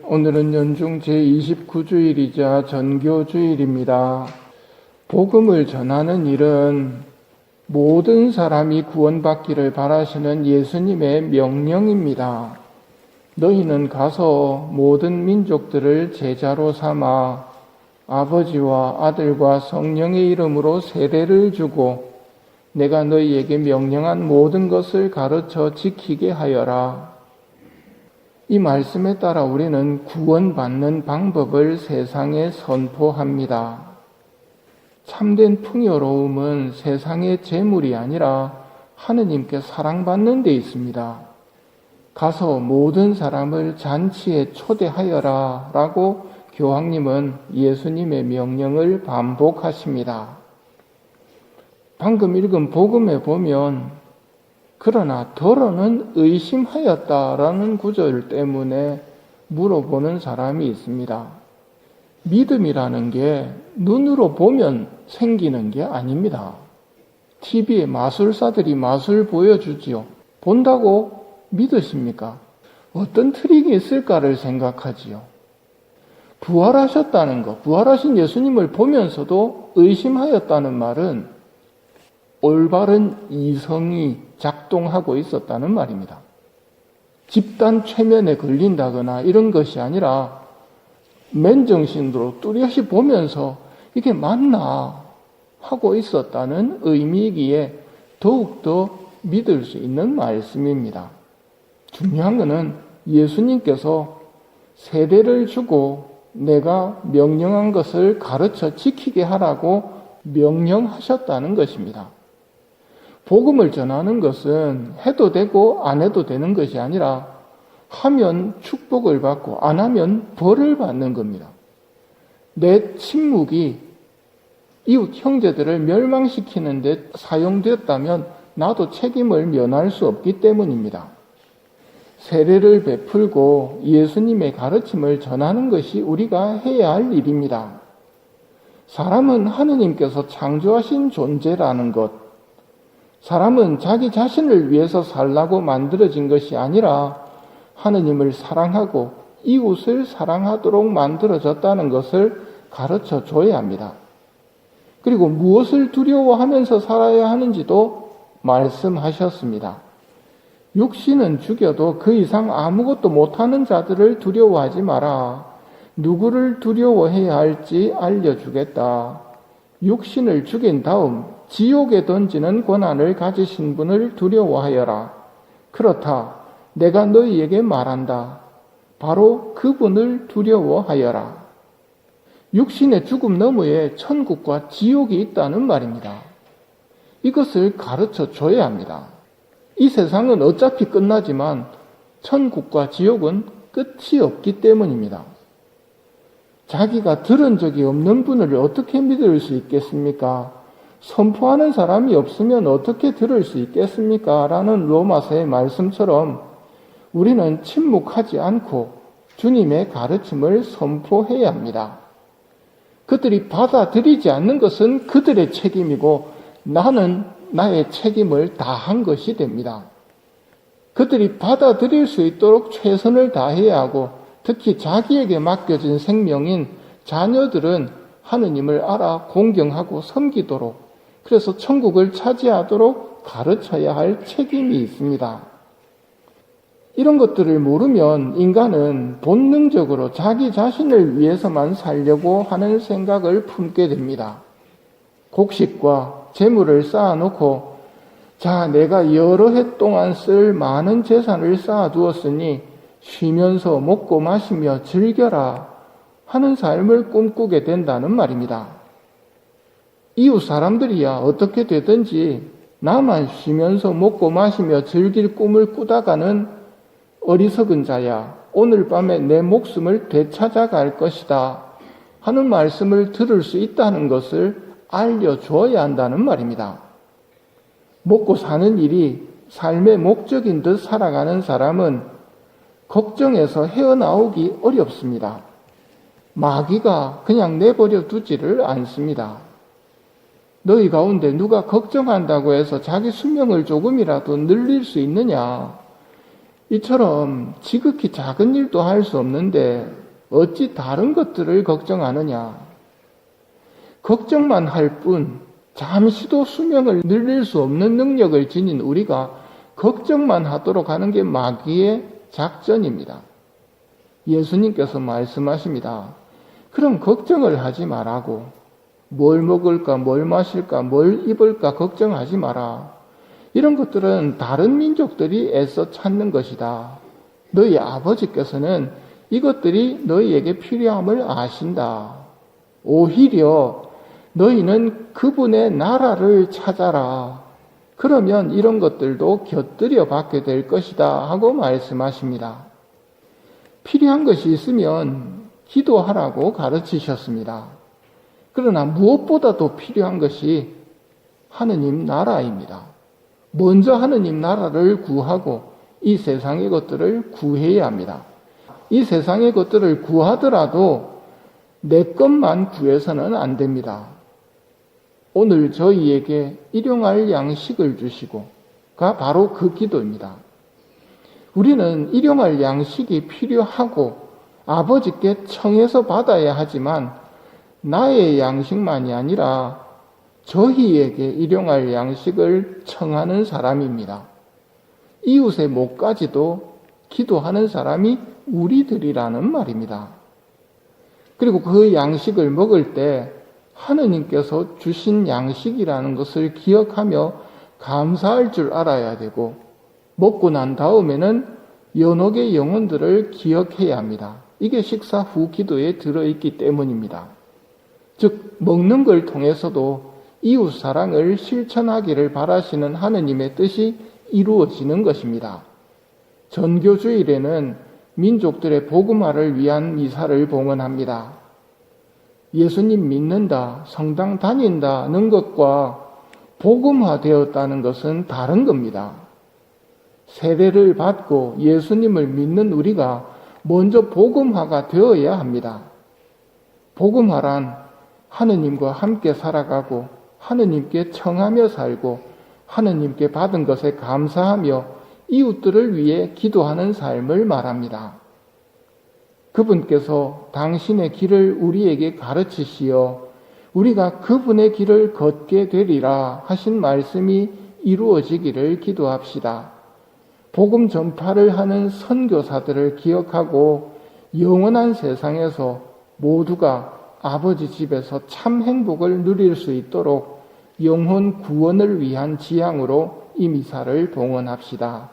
오늘은 연중 제29주일이자 전교주일입니다. 복음을 전하는 일은 모든 사람이 구원받기를 바라시는 예수님의 명령입니다. 너희는 가서 모든 민족들을 제자로 삼아 아버지와 아들과 성령의 이름으로 세례를 주고 내가 너희에게 명령한 모든 것을 가르쳐 지키게 하여라. 이 말씀에 따라 우리는 구원받는 방법을 세상에 선포합니다. 참된 풍요로움은 세상의 재물이 아니라 하느님께 사랑받는 데 있습니다. 가서 모든 사람을 잔치에 초대하여라 라고 교황님은 예수님의 명령을 반복하십니다. 방금 읽은 복음에 보면 그러나 더러는 의심하였다라는 구절 때문에 물어보는 사람이 있습니다. 믿음이라는 게 눈으로 보면 생기는 게 아닙니다. TV에 마술사들이 마술 보여주지요. 본다고 믿으십니까? 어떤 트릭이 있을까를 생각하지요. 부활하셨다는 것, 부활하신 예수님을 보면서도 의심하였다는 말은 올바른 이성이 작동하고 있었다는 말입니다. 집단 최면에 걸린다거나 이런 것이 아니라 맨정신으로 뚜렷이 보면서 이게 맞나 하고 있었다는 의미이기에 더욱더 믿을 수 있는 말씀입니다. 중요한 것은 예수님께서 세례를 주고 내가 명령한 것을 가르쳐 지키게 하라고 명령하셨다는 것입니다. 복음을 전하는 것은 해도 되고 안 해도 되는 것이 아니라 하면 축복을 받고 안 하면 벌을 받는 겁니다. 내 침묵이 이웃 형제들을 멸망시키는 데 사용되었다면 나도 책임을 면할 수 없기 때문입니다. 세례를 베풀고 예수님의 가르침을 전하는 것이 우리가 해야 할 일입니다. 사람은 하느님께서 창조하신 존재라는 것, 사람은 자기 자신을 위해서 살라고 만들어진 것이 아니라 하느님을 사랑하고 이웃을 사랑하도록 만들어졌다는 것을 가르쳐 줘야 합니다. 그리고 무엇을 두려워하면서 살아야 하는지도 말씀하셨습니다. 육신은 죽여도 그 이상 아무것도 못하는 자들을 두려워하지 마라. 누구를 두려워해야 할지 알려주겠다. 육신을 죽인 다음 지옥에 던지는 권한을 가지신 분을 두려워하여라. 그렇다. 내가 너희에게 말한다. 바로 그분을 두려워하여라. 육신의 죽음 너머에 천국과 지옥이 있다는 말입니다. 이것을 가르쳐 줘야 합니다. 이 세상은 어차피 끝나지만 천국과 지옥은 끝이 없기 때문입니다. 자기가 들은 적이 없는 분을 어떻게 믿을 수 있겠습니까? 선포하는 사람이 없으면 어떻게 들을 수 있겠습니까? 라는 로마서의 말씀처럼 우리는 침묵하지 않고 주님의 가르침을 선포해야 합니다. 그들이 받아들이지 않는 것은 그들의 책임이고 나는 나의 책임을 다한 것이 됩니다. 그들이 받아들일 수 있도록 최선을 다해야 하고 특히 자기에게 맡겨진 생명인 자녀들은 하느님을 알아 공경하고 섬기도록 그래서 천국을 차지하도록 가르쳐야 할 책임이 있습니다. 이런 것들을 모르면 인간은 본능적으로 자기 자신을 위해서만 살려고 하는 생각을 품게 됩니다. 곡식과 재물을 쌓아놓고 자, 내가 여러 해 동안 쓸 많은 재산을 쌓아두었으니 쉬면서 먹고 마시며 즐겨라 하는 삶을 꿈꾸게 된다는 말입니다. 이웃 사람들이야 어떻게 되든지 나만 쉬면서 먹고 마시며 즐길 꿈을 꾸다가는 어리석은 자야 오늘 밤에 내 목숨을 되찾아갈 것이다 하는 말씀을 들을 수 있다는 것을 알려줘야 한다는 말입니다. 먹고 사는 일이 삶의 목적인 듯 살아가는 사람은 걱정에서 헤어나오기 어렵습니다. 마귀가 그냥 내버려 두지를 않습니다. 너희 가운데 누가 걱정한다고 해서 자기 수명을 조금이라도 늘릴 수 있느냐? 이처럼 지극히 작은 일도 할 수 없는데 어찌 다른 것들을 걱정하느냐. 걱정만 할 뿐 잠시도 수명을 늘릴 수 없는 능력을 지닌 우리가 걱정만 하도록 하는 게 마귀의 작전입니다. 예수님께서 말씀하십니다. 그럼 걱정을 하지 말라고. 뭘 먹을까, 뭘 마실까, 뭘 입을까 걱정하지 마라. 이런 것들은 다른 민족들이 애써 찾는 것이다. 너희 아버지께서는 이것들이 너희에게 필요함을 아신다. 오히려 너희는 그분의 나라를 찾아라. 그러면 이런 것들도 곁들여 받게 될 것이다 하고 말씀하십니다. 필요한 것이 있으면 기도하라고 가르치셨습니다. 그러나 무엇보다도 필요한 것이 하느님 나라입니다. 먼저 하느님 나라를 구하고 이 세상의 것들을 구해야 합니다. 이 세상의 것들을 구하더라도 내 것만 구해서는 안 됩니다. 오늘 저희에게 일용할 양식을 주시고가 바로 그 기도입니다. 우리는 일용할 양식이 필요하고 아버지께 청해서 받아야 하지만 나의 양식만이 아니라 저희에게 일용할 양식을 청하는 사람입니다. 이웃의 목까지도 기도하는 사람이 우리들이라는 말입니다. 그리고 그 양식을 먹을 때 하느님께서 주신 양식이라는 것을 기억하며 감사할 줄 알아야 되고 먹고 난 다음에는 연옥의 영혼들을 기억해야 합니다. 이게 식사 후 기도에 들어있기 때문입니다. 즉 먹는 걸 통해서도 이웃 사랑을 실천하기를 바라시는 하느님의 뜻이 이루어지는 것입니다. 전교주일에는 민족들의 복음화를 위한 미사를 봉헌합니다. 예수님 믿는다, 성당 다닌다는 것과 복음화되었다는 것은 다른 겁니다. 세례를 받고 예수님을 믿는 우리가 먼저 복음화가 되어야 합니다. 복음화란 하느님과 함께 살아가고 하느님께 청하며 살고 하느님께 받은 것에 감사하며 이웃들을 위해 기도하는 삶을 말합니다. 그분께서 당신의 길을 우리에게 가르치시어 우리가 그분의 길을 걷게 되리라 하신 말씀이 이루어지기를 기도합시다. 복음 전파를 하는 선교사들을 기억하고 영원한 세상에서 모두가 아버지 집에서 참 행복을 누릴 수 있도록 영혼 구원을 위한 지향으로 이 미사를 봉헌합시다.